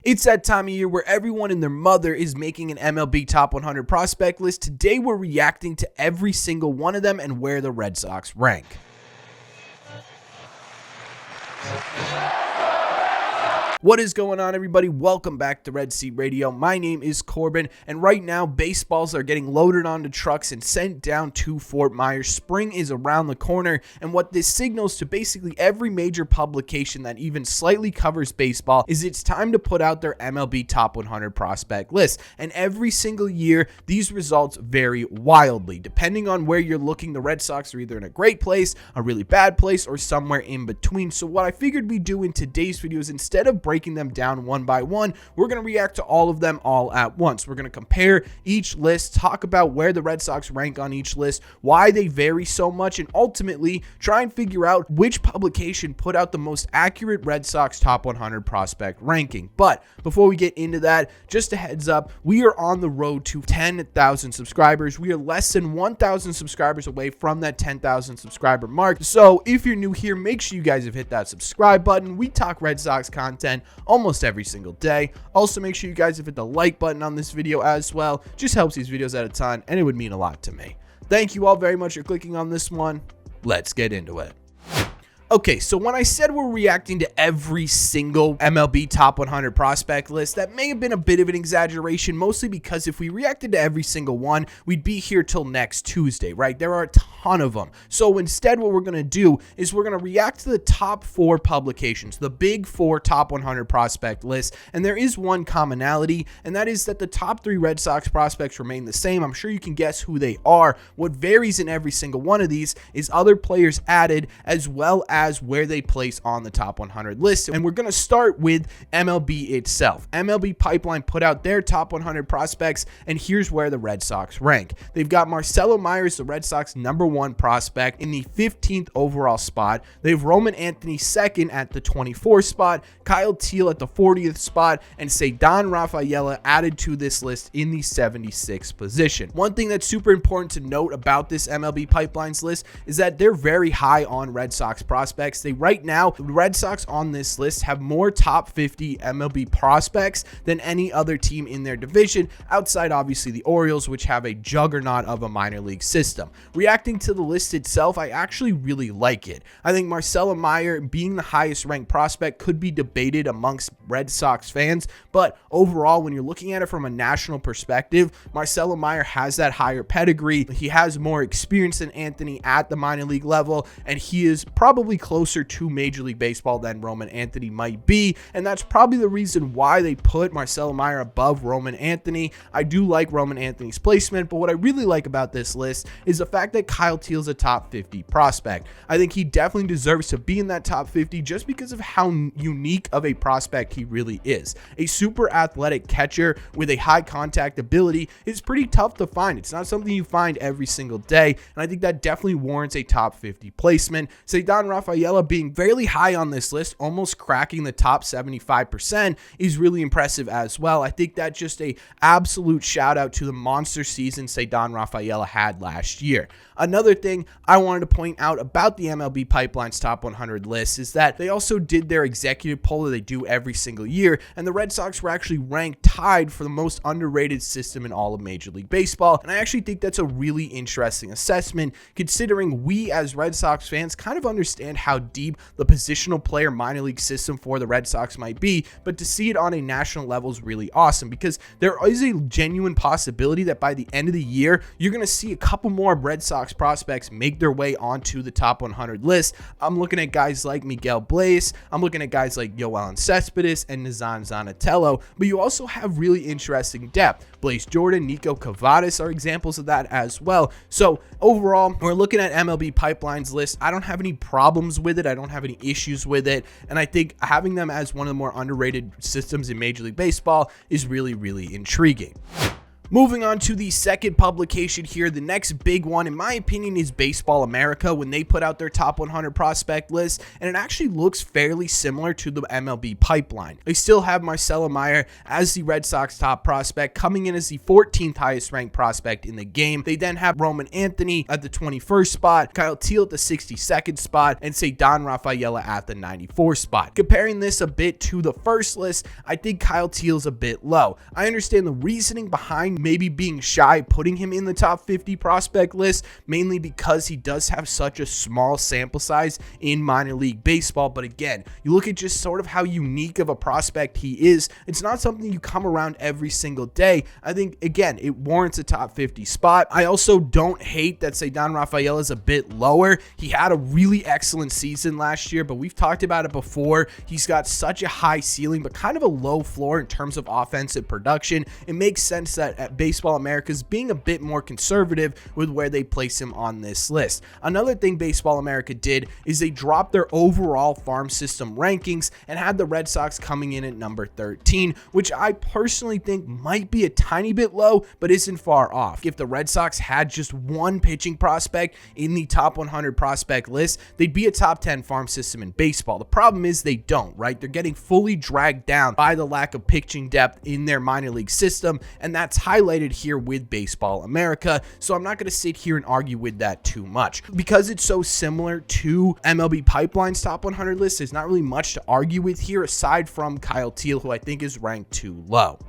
It's that time of year where everyone and their mother is making an MLB Top 100 prospect list. Today we're reacting to every single one of them and where the Red Sox rank. What is going on, everybody? Welcome back to Red Seat Radio. My name is Corbin, and right now baseballs are getting loaded onto trucks and sent down to Fort Myers. Spring is around the corner, and what this signals to basically every major publication that even slightly covers baseball is it's time to put out their MLB Top 100 prospect list. And every single year, these results vary wildly. Depending on where you're looking, the Red Sox are either in a great place, a really bad place, or somewhere in between. So what I figured we'd do in today's video is, instead of breaking them down one by one, we're going to react to all of them all at once. We're going to compare each list, talk about where the Red Sox rank on each list, why they vary so much, and ultimately try and figure out which publication put out the most accurate Red Sox Top 100 prospect ranking. But before we get into that, just a heads up, we are on the road to 10,000 subscribers. We are less than 1,000 subscribers away from that 10,000 subscriber mark. So if you're new here, make sure you guys have hit that subscribe button. We talk Red Sox content almost every single day. Also, make sure you guys have hit the like button on this video as well. Just helps these videos out a ton, and it would mean a lot to me. Thank you all very much for clicking on this one. Let's get into it. Okay, so when I said we're reacting to every single MLB Top 100 prospect list, that may have been a bit of an exaggeration, mostly because if we reacted to every single one, we'd be here till next Tuesday, right? There are a ton of them. So instead, what we're going to do is we're going to react to the top 4 publications, the big 4 Top 100 prospect lists, and there is one commonality, and that is that the top 3 Red Sox prospects remain the same. I'm sure you can guess who they are. What varies in every single one of these is other players added, as well as where they place on the top 100 list. And we're going to start with MLB itself. MLB Pipeline put out their top 100 prospects, and here's where the Red Sox rank. They've got Marcelo Mayer, the Red Sox #1 prospect, in the 15th overall spot. They have Roman Anthony second at the 24th spot, Kyle Teel at the 40th spot, and Ceddanne Rafaela added to this list in the 76th position. One thing that's super important to note about this MLB Pipeline's list is that they're very high on Red Sox prospects. Right now, the Red Sox on this list have more top 50 MLB prospects than any other team in their division, outside obviously the Orioles, which have a juggernaut of a minor league system. Reacting to the list itself, I actually really like it. I think Marcelo Mayer being the highest ranked prospect could be debated amongst Red Sox fans, but overall, when you're looking at it from a national perspective, Marcelo Mayer has that higher pedigree. He has more experience than Anthony at the minor league level, and he is probably closer to Major League Baseball than Roman Anthony might be, and that's probably the reason why they put Marcelo Mayer above Roman Anthony. I do like Roman Anthony's placement, but what I really like about this list is the fact that Kyle Teel is a top 50 prospect. I think he definitely deserves to be in that top 50 just because of how unique of a prospect he really is. A super athletic catcher with a high contact ability is pretty tough to find. It's not something you find every single day, and I think that definitely warrants a top 50 placement. Ceddanne Rafaela being fairly high on this list, almost cracking the top 75%, is really impressive as well. I think that's just a absolute shout out to the monster season Ceddanne Rafaela had last year. Another thing I wanted to point out about the MLB Pipeline's top 100 list is that they also did their executive poll that they do every single year, and the Red Sox were actually ranked tied for the most underrated system in all of Major League Baseball, and I actually think that's a really interesting assessment, considering we as Red Sox fans kind of understand how deep the positional player minor league system for the Red Sox might be, but to see it on a national level is really awesome, because there is a genuine possibility that by the end of the year, you're going to see a couple more Red Sox prospects make their way onto the top 100 list. I'm looking at guys like Miguel Bleis, I'm looking at guys like Yoel Cespedes and Nazan Zanatello, but you also have really interesting depth. Blaze Jordan, Nico Cavadas are examples of that as well. So overall, we're looking at MLB Pipeline's list. I don't have any problems with it. I don't have any issues with it. And I think having them as one of the more underrated systems in Major League Baseball is really, really intriguing. Moving on to the second publication here, the next big one, in my opinion, is Baseball America when they put out their top 100 prospect list, and it actually looks fairly similar to the MLB Pipeline. They still have Marcelo Mayer as the Red Sox top prospect, coming in as the 14th highest ranked prospect in the game. They then have Roman Anthony at the 21st spot, Kyle Teel at the 62nd spot, and Ceddanne Rafaela at the 94th spot. Comparing this a bit to the first list, I think Kyle Teel's a bit low. I understand the reasoning behind maybe being shy putting him in the top 50 prospect list, mainly because he does have such a small sample size in minor league baseball. But again, you look at just sort of how unique of a prospect he is. It's not something you come around every single day. I think, again, it warrants a top 50 spot. I also don't hate that Ceddanne Rafaela is a bit lower. He had a really excellent season last year, but we've talked about it before. He's got such a high ceiling, but kind of a low floor in terms of offensive production. It makes sense that at Baseball America's being a bit more conservative with where they place him on this list. Another thing Baseball America did is they dropped their overall farm system rankings and had the Red Sox coming in at number 13, which I personally think might be a tiny bit low, but isn't far off. If the Red Sox had just one pitching prospect in the top 100 prospect list, they'd be a top 10 farm system in baseball. The problem is they don't, right? They're getting fully dragged down by the lack of pitching depth in their minor league system, and that's highlighted here with Baseball America, so I'm not going to sit here and argue with that too much. Because it's so similar to MLB Pipeline's top 100 list, there's not really much to argue with here aside from Kyle Teel, who I think is ranked too low.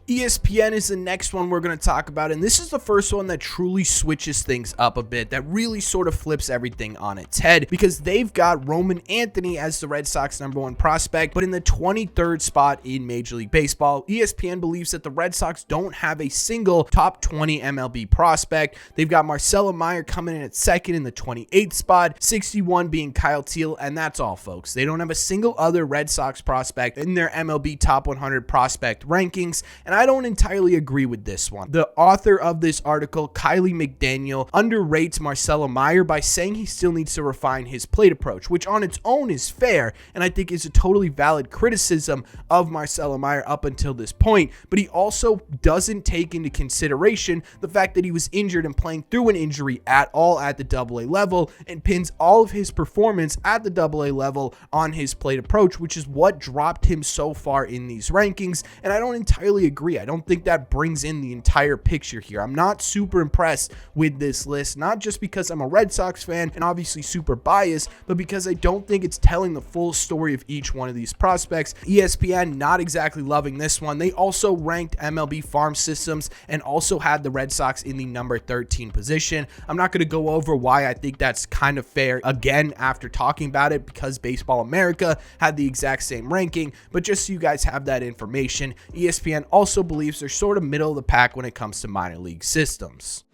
ESPN is the next one we're going to talk about, and this is the first one that truly switches things up a bit, that really sort of flips everything on its head, because they've got Roman Anthony as the Red Sox #1 prospect, but in the 23rd spot in Major League Baseball. ESPN believes that the Red Sox don't have a single top 20 MLB prospect. They've got Marcelo Mayer coming in at second in the 28th spot, 61 being Kyle Teel, and that's all, folks. They don't have a single other Red Sox prospect in their MLB top 100 prospect rankings, and I don't entirely agree with this one. The author of this article, Kylie McDaniel, underrates Marcelo Mayer by saying he still needs to refine his plate approach, which on its own is fair, and I think is a totally valid criticism of Marcelo Mayer up until this point, but he also doesn't take into consideration the fact that he was injured and playing through an injury at all at the AA level, and pins all of his performance at the AA level on his plate approach, which is what dropped him so far in these rankings, and I don't entirely agree. I don't think that brings in the entire picture here. I'm not super impressed with this list, not just because I'm a Red Sox fan and obviously super biased, but because I don't think it's telling the full story of each one of these prospects. ESPN not exactly loving this one. They also ranked MLB farm systems and also had the Red Sox in the number 13 position. I'm not going to go over why I think that's kind of fair again after talking about it, because Baseball America had the exact same ranking, but just so you guys have that information, ESPN also believes they're sort of middle of the pack when it comes to minor league systems.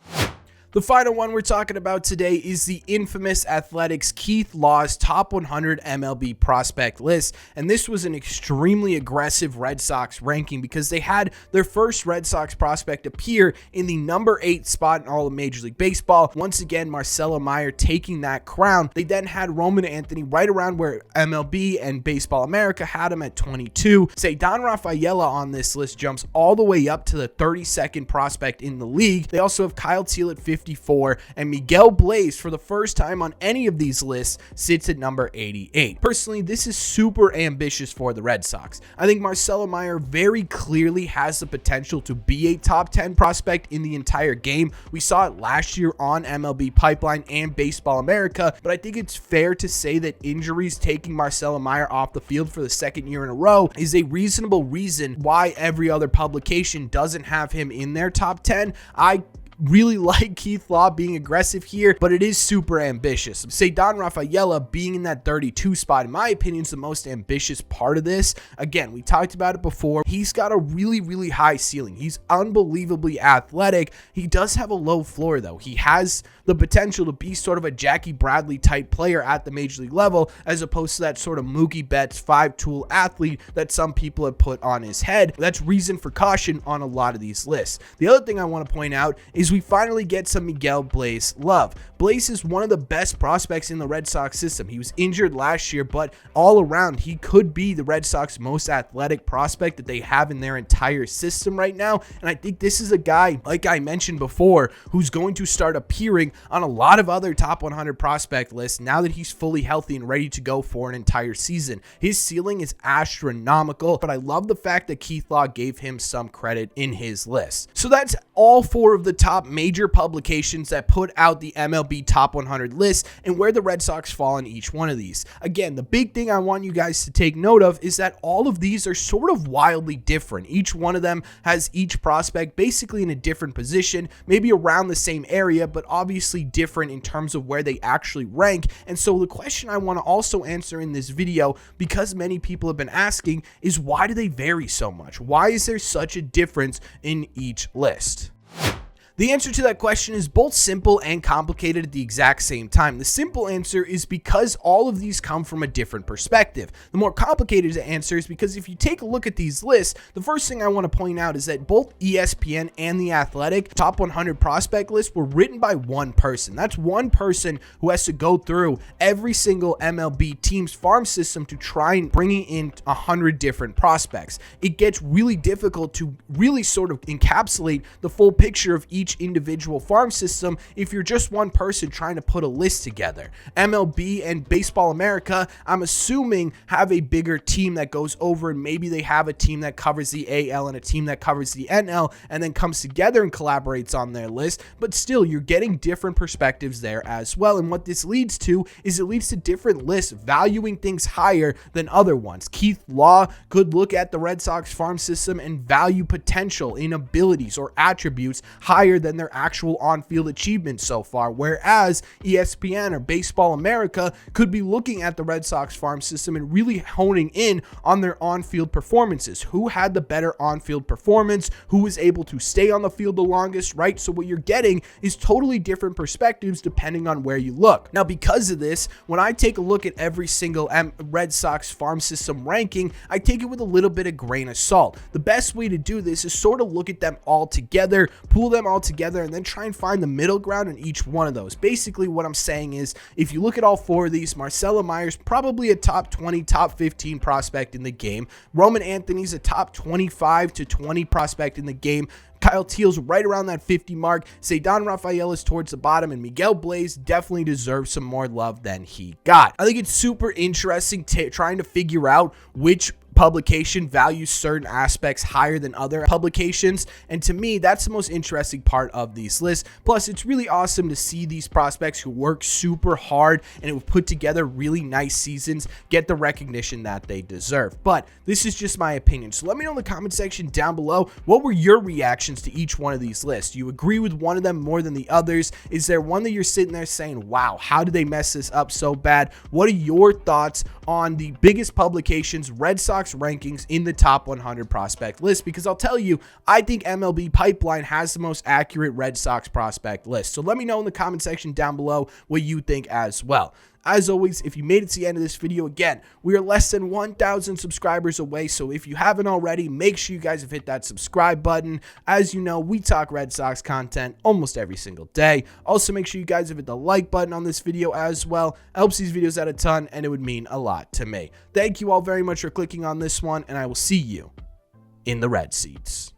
The final one we're talking about today is the infamous Athletics Keith Law's top 100 MLB prospect list, and this was an extremely aggressive Red Sox ranking because they had their first Red Sox prospect appear in the number 8 spot in all of Major League Baseball. Once again, Marcelo Mayer taking that crown. They then had Roman Anthony right around where MLB and Baseball America had him at 22. Ceddanne Rafaela on this list jumps all the way up to the 32nd prospect in the league. They also have Kyle Teel at 54, and Miguel Bleis, for the first time on any of these lists, sits at number 88. Personally, this is super ambitious for the Red Sox. I think Marcelo Mayer very clearly has the potential to be a top 10 prospect in the entire game. We saw it last year on MLB Pipeline and Baseball America, but I think it's fair to say that injuries taking Marcelo Mayer off the field for the second year in a row is a reasonable reason why every other publication doesn't have him in their top 10. I really like Keith Law being aggressive here, but it is super ambitious. Ceddanne Rafaela being in that 32 spot, in my opinion, is the most ambitious part of this. Again, we talked about it before. He's got a really, really high ceiling. He's unbelievably athletic. He does have a low floor, though. He has the potential to be sort of a Jackie Bradley type player at the major league level, as opposed to that sort of Mookie Betts 5-tool athlete that some people have put on his head. That's reason for caution on a lot of these lists. The other thing I want to point out is is we finally get some Miguel Bleis love. Bleis is one of the best prospects in the Red Sox system. He was injured last year, but all around, he could be the Red Sox most athletic prospect that they have in their entire system right now. And I think this is a guy, like I mentioned before, who's going to start appearing on a lot of other top 100 prospect lists now that he's fully healthy and ready to go for an entire season. His ceiling is astronomical, but I love the fact that Keith Law gave him some credit in his list. So that's all 4 of the top major publications that put out the MLB Top 100 list and where the Red Sox fall in each one of these. Again, the big thing I want you guys to take note of is that all of these are sort of wildly different. Each one of them has each prospect basically in a different position, maybe around the same area, but obviously different in terms of where they actually rank. And so the question I want to also answer in this video, because many people have been asking, is why do they vary so much? Why is there such a difference in each list? The answer to that question is both simple and complicated at the exact same time. The simple answer is because all of these come from a different perspective. The more complicated answer is because if you take a look at these lists, the first thing I want to point out is that both ESPN and The Athletic top 100 prospect lists were written by one person. That's one person who has to go through every single MLB team's farm system to try and bring in 100 different prospects. It gets really difficult to really sort of encapsulate the full picture of each individual farm system if you're just one person trying to put a list together. MLB and Baseball America, I'm assuming, have a bigger team that goes over, and maybe they have a team that covers the AL and a team that covers the NL and then comes together and collaborates on their list, but still you're getting different perspectives there as well. And what this leads to is it leads to different lists valuing things higher than other ones. Keith Law could look at the Red Sox farm system and value potential in abilities or attributes higher than their actual on-field achievements so far, whereas ESPN or Baseball America could be looking at the Red Sox farm system and really honing in on their on-field performances. Who had the better on-field performance? Who was able to stay on the field the longest, right? So what you're getting is totally different perspectives depending on where you look. Now, because of this, when I take a look at every single Red Sox farm system ranking, I take it with a little bit of grain of salt. The best way to do this is sort of look at them all together, pull them all together, and then try and find the middle ground in each one of those. Basically, what I'm saying is, if you look at all 4 of these, Marcelo Mayer's probably a top 20, top 15 prospect in the game. Roman Anthony's a top 25 to 20 prospect in the game. Kyle Teel's right around that 50 mark. Ceddanne Rafaela is towards the bottom, and Miguel Bleis definitely deserves some more love than he got. I think it's super interesting trying to figure out which publication values certain aspects higher than other publications, and to me that's the most interesting part of these lists. Plus, it's really awesome to see these prospects who work super hard and who put together really nice seasons get the recognition that they deserve. But this is just my opinion, so let me know in the comment section down below, what were your reactions to each one of these lists? Do you agree with one of them more than the others? Is there one that you're sitting there saying, wow, how did they mess this up so bad? What are your thoughts on the biggest publications Red Sox rankings in the top 100 prospect list? Because I'll tell you, I think MLB Pipeline has the most accurate Red Sox prospect list. So let me know in the comment section down below what you think as well. As always, if you made it to the end of this video, again, we are less than 1,000 subscribers away, so if you haven't already, make sure you guys have hit that subscribe button. As you know, we talk Red Sox content almost every single day. Also, make sure you guys have hit the like button on this video as well. It helps these videos out a ton, and it would mean a lot to me. Thank you all very much for clicking on this one, and I will see you in the red seats.